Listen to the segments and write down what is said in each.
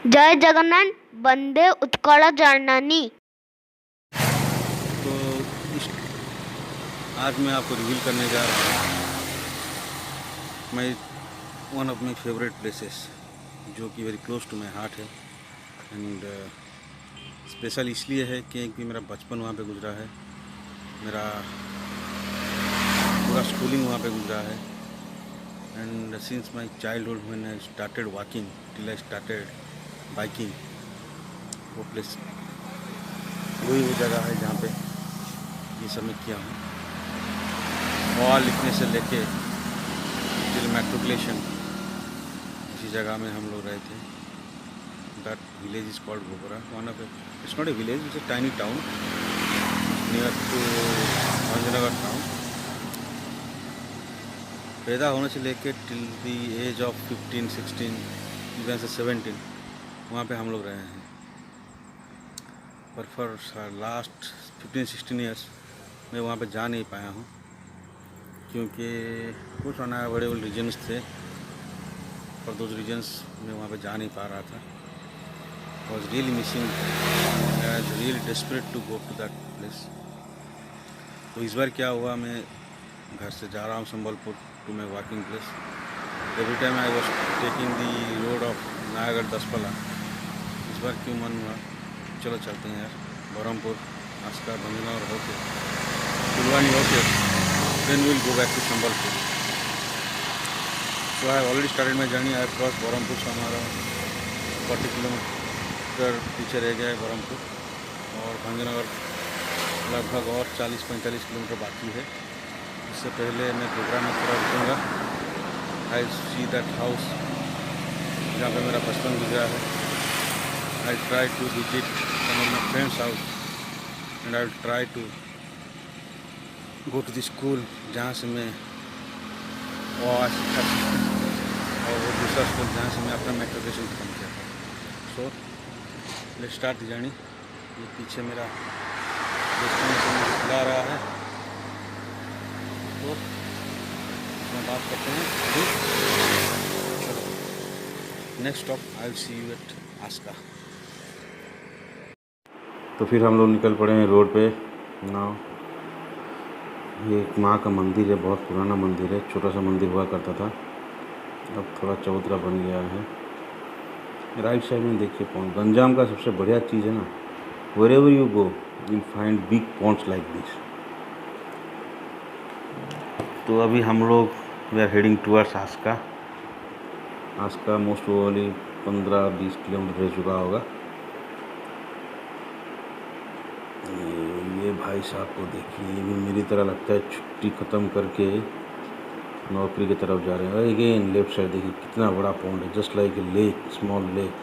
जय जगन्नाथ वंदे उत्कल जननी। तो इस आज मैं आपको रिवील करने जा रहा हूँ मैं one of my favourite places जो कि very close to my heart है। एंड स्पेशल इसलिए है क्योंकि मेरा बचपन वहाँ पे गुजरा है, मेरा पूरा स्कूलिंग वहाँ पे गुजरा है। And since my childhood when I started walking till I started biking, वो प्लेस वही वो जगह है जहाँ पे ये सब मैं किया हूँ। और लिखने से लेके टिल मैट्रिकुलेशन इसी जगह में हम लोग रहे थे। That village is called Gobra, one of it's not a village, it's a tiny town near to Bhanjanagar town. पैदा होने से लेके till the age of 15, 16, even से 17 वहाँ पे हम लोग रहे हैं। पर फॉर लास्ट 15-16 ईयर्स मैं वहाँ पे जा नहीं पाया हूँ क्योंकि कुछ अनअवॉइडेबल रीजन्स थे। फॉर दोज रीजन्स मैं वहाँ पे जा नहीं पा रहा था। Was really missing, I was really desperate to go to that place. तो इस बार क्या हुआ, मैं घर से जा रहा हूँ Sambalpur to my working place. Every time I was taking the road of Nayagarh Daspalla. इस बार क्यों मन हुआ चलो चलते हैं यार बरहमपुर, आस्का, भंजनगर होके फुलवानी होके then we'll go back to Sambalpur. So I have already started my journey. I have crossed Barhampur से हमारा 40 किलोमीटर पीछे रह गया है बरहमपुर, और भंजनगर लगभग और 40-45 किलोमीटर बाकी है। इससे पहले मैं गोबरा में थोड़ा रुकूँगा। आई सी दैट हाउस जहाँ पे मेरा बचपन गुजरा है। I try to visit some of my friends house and I will try to go to the school जहाँ से मैं और शिक्षा सीखी, और वो दूसरा स्कूल जहाँ से मैं अपना मैट्रिकुलेशन खत्म किया था। So let's start the journey. ये पीछे मेरा डेस्टिनेशन खिला रहा है, तो इसमें बात करते हैं अभी। चलो next stop I will see you at Aska. तो फिर हम लोग निकल पड़े हैं रोड पे नाउ। ये एक माँ का मंदिर है, बहुत पुराना मंदिर है, छोटा सा मंदिर हुआ करता था, अब थोड़ा चबूतरा बन गया है। राइट साइड में देखिए पॉन्ड। गंजाम का सबसे बढ़िया चीज़ है ना, wherever you go you find big ponds like this. तो अभी हम लोग we are heading towards Aska. Aska most probably 15-20 kilometre रह चुका होगा। ये भाई साहब को देखिए, ये भी मेरी तरह लगता है छुट्टी ख़त्म करके नौकरी की तरफ जा रहे हैं। अगेन लेफ्ट साइड देखिए कितना बड़ा पॉन्ड है, just like a lake, small lake.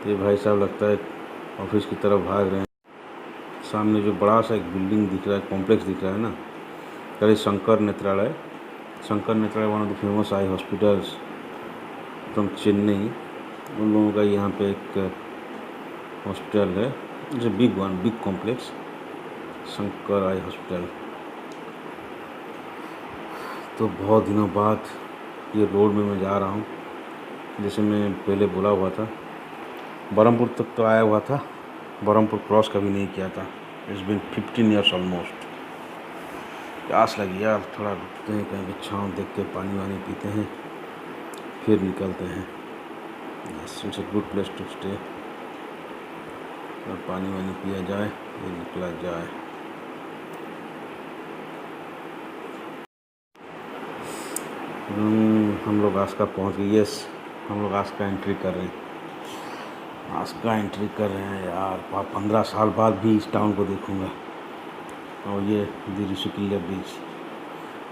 तो ये भाई साहब लगता है ऑफिस की तरफ भाग रहे हैं। सामने जो बड़ा सा एक बिल्डिंग दिख रहा है, कॉम्प्लेक्स दिख रहा है ना, करीब Shankar Netralaya. Shankar Netralaya one of the famous eye hospitals from Chennai. उन लोगों का यहाँ पे एक हॉस्पिटल है, it's a big one, big complex, Shankar eye hospital. तो बहुत दिनों बाद ये रोड में मैं जा रहा हूँ। जैसे मैं पहले बोला हुआ था, बरहमपुर तक तो आया हुआ था, बरहमपुर क्रॉस कभी नहीं किया था। It's been 15 years almost. प्यास लगी यार, थोड़ा रुकते हैं कहीं भी, छाँव देखते हैं, पानी वानी पीते हैं, फिर निकलते हैं। It's a good place to stay. पानी वानी पिया जाए, फिर निकला जाए। हम लोग आस्का पहुंच गए। यस, हम लोग आस्का एंट्री कर रहे हैं। आस्का एंट्री कर रहे हैं यार, 15 साल बाद भी इस टाउन को देखूंगा। और ये द ऋषिकुल्या ब्रिज,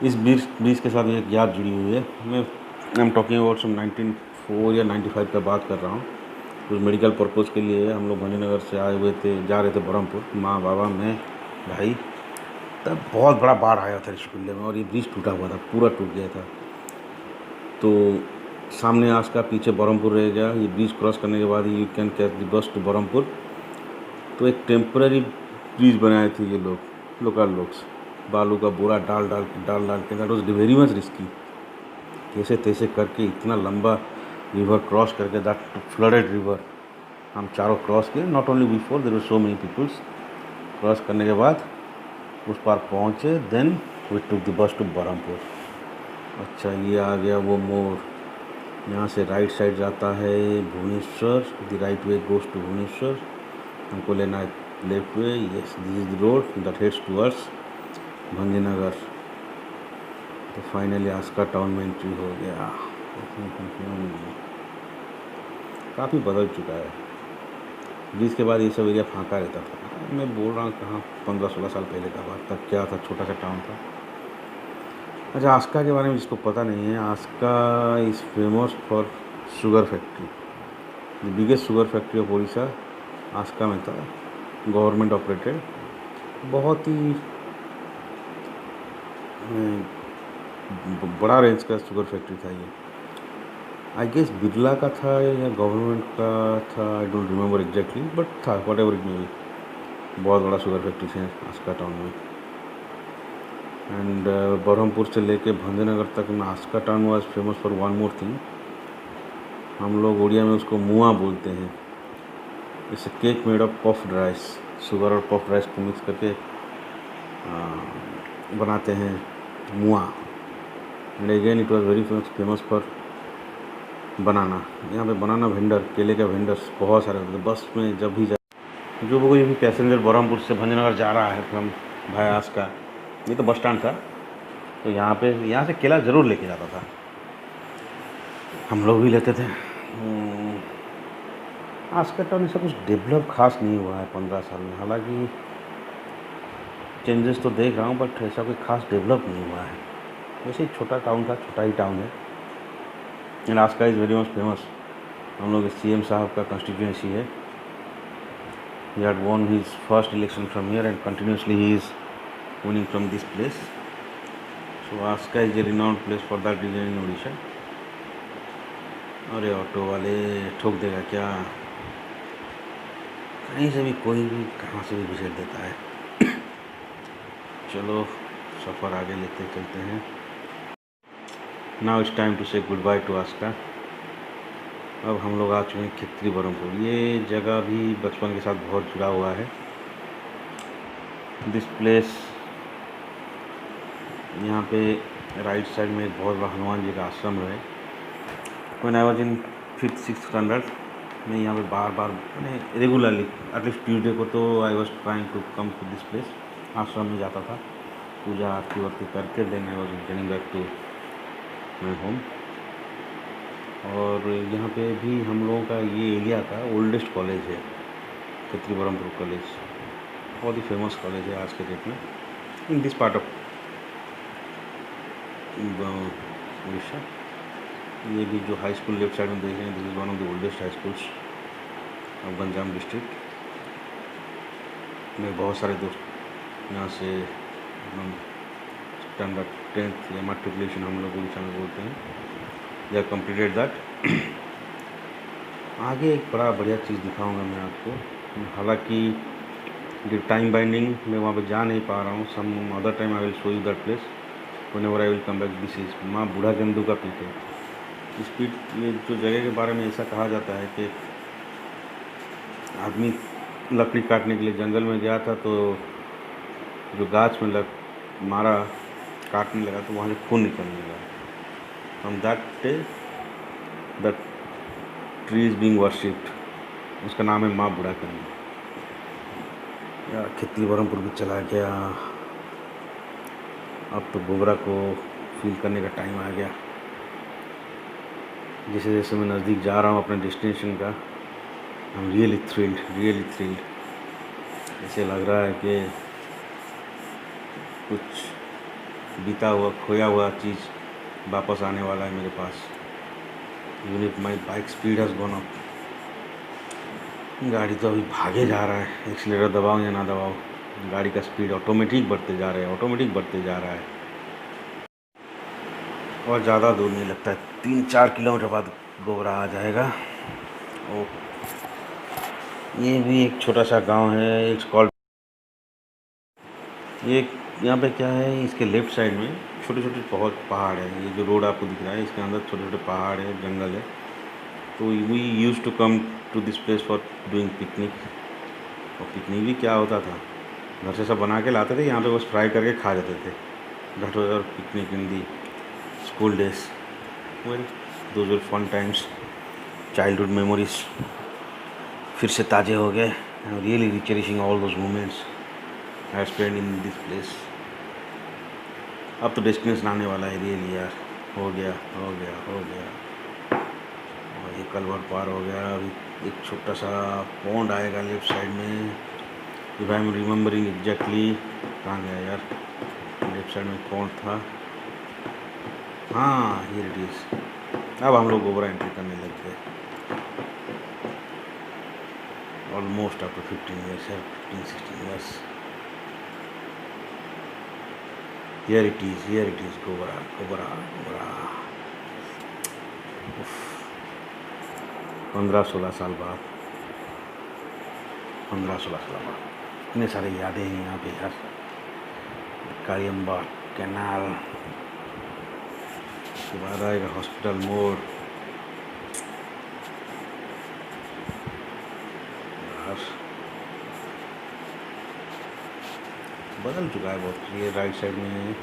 इस ब्रिज के साथ एक याद जुड़ी हुई है। मैं I am talking about some 94 या 95 का बात कर रहा हूँ। कुछ मेडिकल पर्पज़ के लिए हम लोग भंजनगर से आए हुए थे, जा रहे थे बरहमपुर, माँ, बाबा, मैं, भाई। तब बहुत बड़ा बाढ़ आया था ऋषिकुल्या में और ये ब्रिज टूटा हुआ था, पूरा टूट गया था। तो सामने आस्का, पीछे बरहमपुर रह गया। ये ब्रिज क्रॉस करने के बाद you can catch the bus to Berhampur. तो एक टेम्पररी ब्रिज बनाए थे ये लोग, लोकल लोग, बालू का बोरा डाल के। That was very much risky. कैसे तैसे करके इतना लंबा रिवर क्रॉस करके, दैट फ्लडेड रिवर, हम चारों क्रॉस किए, not only we four, there were so many peoples. Cross करने के बाद उस पार पहुँचे, then we took the bus to Berhampur. अच्छा, ये आ गया वो मोड़, यहाँ से राइट साइड जाता है Bhubaneswar, the right way goes to Bhubaneswar. हमको लेना है left way, yes this is the road that heads towards Bhanjanagar. तो फाइनली आस्का टाउन में एंट्री हो गया। काफ़ी बदल चुका है, ब्रिज के बाद ये सब एरिया फांका रहता था। मैं बोल रहा हूँ कहाँ 15-16 साल पहले का बात, तब क्या था, छोटा सा टाउन था। अच्छा, आस्का के बारे में जिसको पता नहीं है, Aska is famous for sugar factory. The biggest sugar factory of Orissa Aska में था, गवर्नमेंट ऑपरेटेड। बहुत ही बड़ा रेंज का शुगर फैक्ट्री था ये। आई गेस बिरला का था या गवर्नमेंट का था, I don't remember exactly, but था, whatever it may be. बहुत बड़ा शुगर फैक्ट्री है आस्का टाउन में। एंड बरहमपुर से लेके भंजनगर तक में Aska town was famous for one more thing, हम लोग उड़िया में उसको मुआ बोलते हैं। It's a cake made of puffed rice, sugar और पफ्ड राइस को मिक्स करके बनाते हैं mua. And again it was very famous for बनाना। यहाँ पे बनाना वेंडर, केले का वेंडर्स बहुत सारे होते थे। बस में जब भी जो कोई भी पैसेंजर बरहमपुर से भंजनगर जा रहा है फ्रॉम भाया आस्का, ये तो बस स्टैंड था, तो यहाँ से केला ज़रूर लेके जाता था, हम लोग भी लेते थे। आस्का टाउन ऐसा कुछ डेवलप खास नहीं हुआ है 15 साल में, हालांकि चेंजेस तो देख रहा हूँ, बट ऐसा कोई खास डेवलप नहीं हुआ है। वैसे ही छोटा टाउन था, छोटा ही टाउन है। And Aska is very much famous, हम लोग CM साहब का कंस्टिट्यूएंसी है। He had won his first election from here and continuously he is winning from this place. So Aska is a renowned place for that reason in Odisha. अरे auto वाले ठोक देगा क्या, कहीं से भी कोई भी कहाँ से भी घुसेड़ देता है। चलो सफ़र आगे लेते चलते हैं। नाउ इट्स टाइम टू से गुड बाय टू आस्का। अब हम लोग आ चुके हैं खित्री बरहमपुर। ये जगह भी बचपन के साथ बहुत जुड़ा हुआ है। दिस प्लेस, यहाँ पे राइट साइड में एक बहुत बड़ा हनुमान जी का आश्रम है। When I was in 5th-6th standard, मैं यहाँ पे बार बार मैंने रेगुलरली एटलीस्ट ट्यूसडे को तो I was trying to come to this place. आश्रम में जाता था, पूजा आरती वारती करके, then I was returning back to my home. और यहाँ पे भी हम लोगों का ये एरिया का ओल्डेस्ट कॉलेज है खित्री बरहमपुर कॉलेज, बहुत ही फेमस कॉलेज है आज के डेट में इन दिस पार्ट ऑफ उड़ीसा। ये भी जो हाई स्कूल लेफ्ट साइड में देख रहे हैं, this is one of the oldest high schools of Ganjam district. मेरे बहुत सारे दोस्त यहाँ से स्टैंडर्ड 10th या मैट्रिकुलेशन हम लोग उड़ीसा में बोलते हैं, दे आर कम्प्लीटेड दैट। आगे एक बड़ा बढ़िया चीज़ दिखाऊंगा मैं आपको, हालांकि ड्यू टाइम बाइंडिंग मैं वहाँ पे जा नहीं पा रहा हूँ। Some other time I will show you that place whenever I will come back. This is Maa Budha गेंदू का पीक है। इस पीक, ये जो जगह के बारे में ऐसा कहा जाता है कि आदमी लकड़ी काटने के लिए जंगल में गया था, तो जो गाछ में मारा, काटने लगा, तो वहाँ से खून निकलने लगा। From that day that tree is being worshipped, उसका नाम है माँ बूढ़ा गेंदू। यार खित्री बरहमपुर भी चला गया, अब तो गोबरा को फील करने का टाइम आ गया। जैसे जैसे मैं नज़दीक जा रहा हूँ अपने डेस्टिनेशन का, आई एम रियली थ्रिल्ड। ऐसे लग रहा है कि कुछ बीता हुआ, खोया हुआ चीज़ वापस आने वाला है मेरे पास। Unit my bike speed has gone up. गाड़ी तो अभी भागे जा रहा है, एक्सीलरेटर दबाओ या ना दबाओ, गाड़ी का स्पीड ऑटोमेटिक बढ़ते जा रहा है। और ज़्यादा दूर नहीं लगता है, 3-4 किलोमीटर बाद गोबरा आ जाएगा। और ये भी एक छोटा सा गांव है, इट्स कॉल्ड। ये यहाँ पे क्या है, इसके लेफ़्ट साइड में छोटे छोटे बहुत पहाड़ है। ये जो रोड आपको दिख रहा है, इसके अंदर छोटे छोटे पहाड़ है, जंगल है। तो we use to come to this place for doing picnic. और पिकनिक भी क्या होता था, घर से सब बना के लाते थे, यहाँ पे बस फ्राई करके खा जाते थे। That was our picnic in the school days. Well, those were fun times, childhood memories फिर से ताज़े हो गए। I am really recherishing all those moments I spend in this place. अब तो डेस्टिनेशन आने वाला है रियली यार, हो गया हो गया हो गया। और ये कलवर पार हो गया, अभी एक छोटा सा पॉन्ड आएगा लेफ्ट साइड में। If I am remembering exactly, कहाँ गया यार, लेफ्ट साइड में पॉन्ड था, हाँ हियर इट इज़। अब हम लोग गोबरा एंट्री करने लग गए almost after 15 years, 15-16 years। Here it is, Gobara, Gobara, Gobara। 15-16 साल बाद, 15-16 साल बाद इतने सारे यादें हैं यहाँ पे यार। कालियम्बा कैनाल, उसके बाद आएगा हॉस्पिटल मोड़, बदल चुका है बहुत। ये राइट साइड में,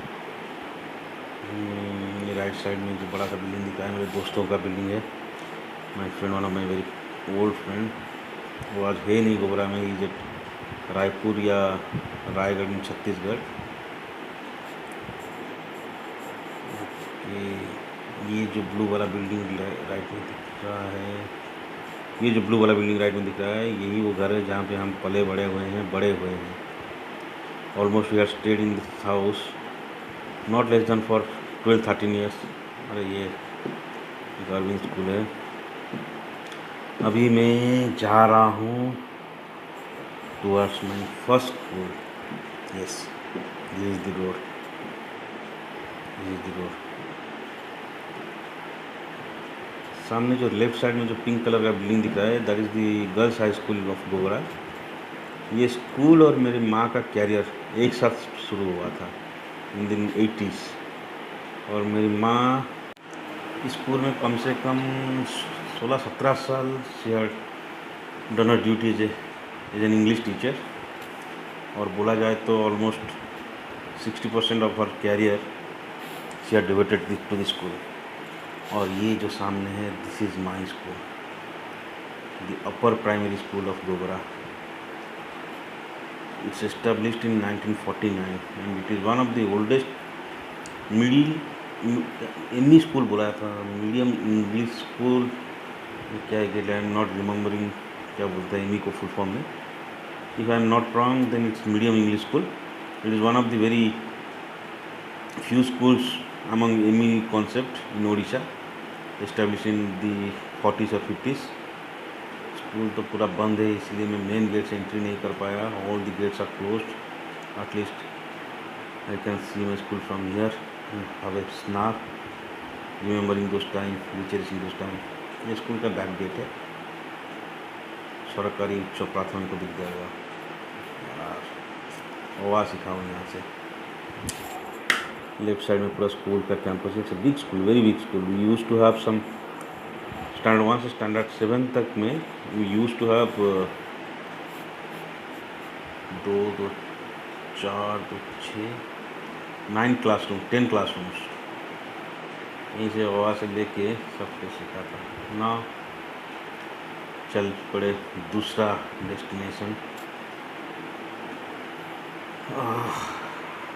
ये राइट साइड में जो बड़ा सा बिल्डिंग दिखा है, मेरे दोस्तों का बिल्डिंग है। My friend, one of my very old friend, वो आज है नहीं गोबरा में, इज एट रायपुर या रायगढ़ इन छत्तीसगढ़। ये जो ब्लू वाला बिल्डिंग राइट में दिख रहा है, ये जो ब्लू वाला बिल्डिंग राइट में दिख रहा है, यही वो घर है जहाँ पे हम पले बड़े हुए हैं, बड़े हुए हैं। Almost we are stayed in this house not less than for 12-13 years। अरे ये गवर्नमेंट स्कूल है। अभी मैं जा रहा हूँ towards my first school. Yes, this is the road, this is the road. सामने जो लेफ्ट साइड में जो पिंक कलर का बिल्डिंग दिख रहा है, that is the girls high school of गोबरा। ये स्कूल और मेरी माँ का कैरियर एक साथ शुरू हुआ था इन द 80s। और मेरी माँ इस स्कूल में कम से कम 16-17 साल she had done her duty as an English teacher. और बोला जाए तो almost 60% of her career she had devoted to the school. और ये जो सामने है, this is my school, the upper primary school of Gobra. It's established in 1949 and it is one of the oldest MIDI school बोला था, medium English school क्या है, I am not remembering क्या बोलता है एमी को फुल फॉर्म में। If I am not wrong then it's medium English school. It is one of the very few schools among ME concept in Odisha, establish in the 40s और 50s। School तो पूरा बंद है, इसलिए मैं main gate से entry नहीं कर पाया। All the gates are closed, at least I can see my school from here, have a snap remembering those time, recherishing those time. ये स्कूल का बैक गेट है, सरकारी उच्च प्राथमिक विद्यालय यार। ओवा सीखा हूँ यहाँ से। लेफ्ट साइड में पूरा स्कूल का कैंपस है। It's a big school, very big school. We use to have some standard 1 से स्टैंडर्ड 7 तक में we use to have 2, 4, 6, 9 classroom, 10 classrooms. यहीं से वहाँ से लेके सब कुछ सीखा था ना। चल पड़े दूसरा डेस्टिनेशन,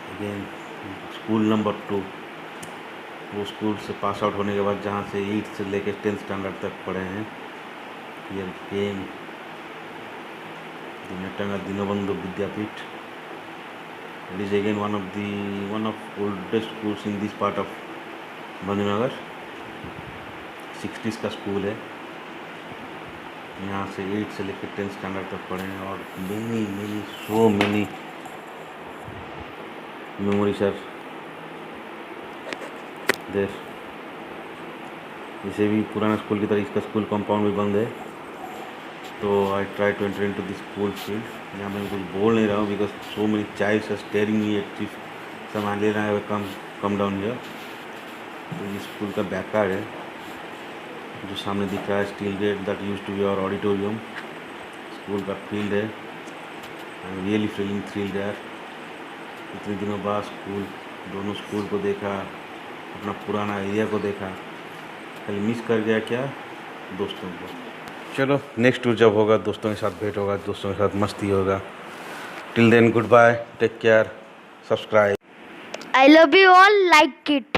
अगेन स्कूल नंबर 2। वो स्कूल से पास आउट होने के बाद जहाँ से 8 से लेके 10th स्टैंडर्ड तक पढ़े हैं, ये केम नटंगा Dinabandhu Vidyapith. It is again one of oldest schools in this part of Bhanjanagar. 60s का स्कूल है। यहाँ से 8 से लेकर 10th स्टैंडर्ड तक पढ़े हैं और so many memories are there. इसे भी पुराना स्कूल की तरह इसका स्कूल कंपाउंड भी बंद है। तो I try to enter into the school field. यहाँ मैं कुछ बोल नहीं रहा हूँ because so many childs are staring me at if सामान ले रहा है, कम डाउन हियर। तो ये स्कूल का बैक कार्ड है। जो सामने दिख रहा है steel gate that used to be our auditorium, school का फील्ड है। I am really feeling thrilled यार, इतने दिनों बाद दोनों स्कूल को देखा, अपना पुराना एरिया को देखा, खाली मिस कर गया क्या दोस्तों को। चलो नेक्स्ट टूर जब होगा दोस्तों के साथ भेंट होगा, दोस्तों के साथ मस्ती होगा। Till then goodbye, take care, subscribe. I love you all, like it.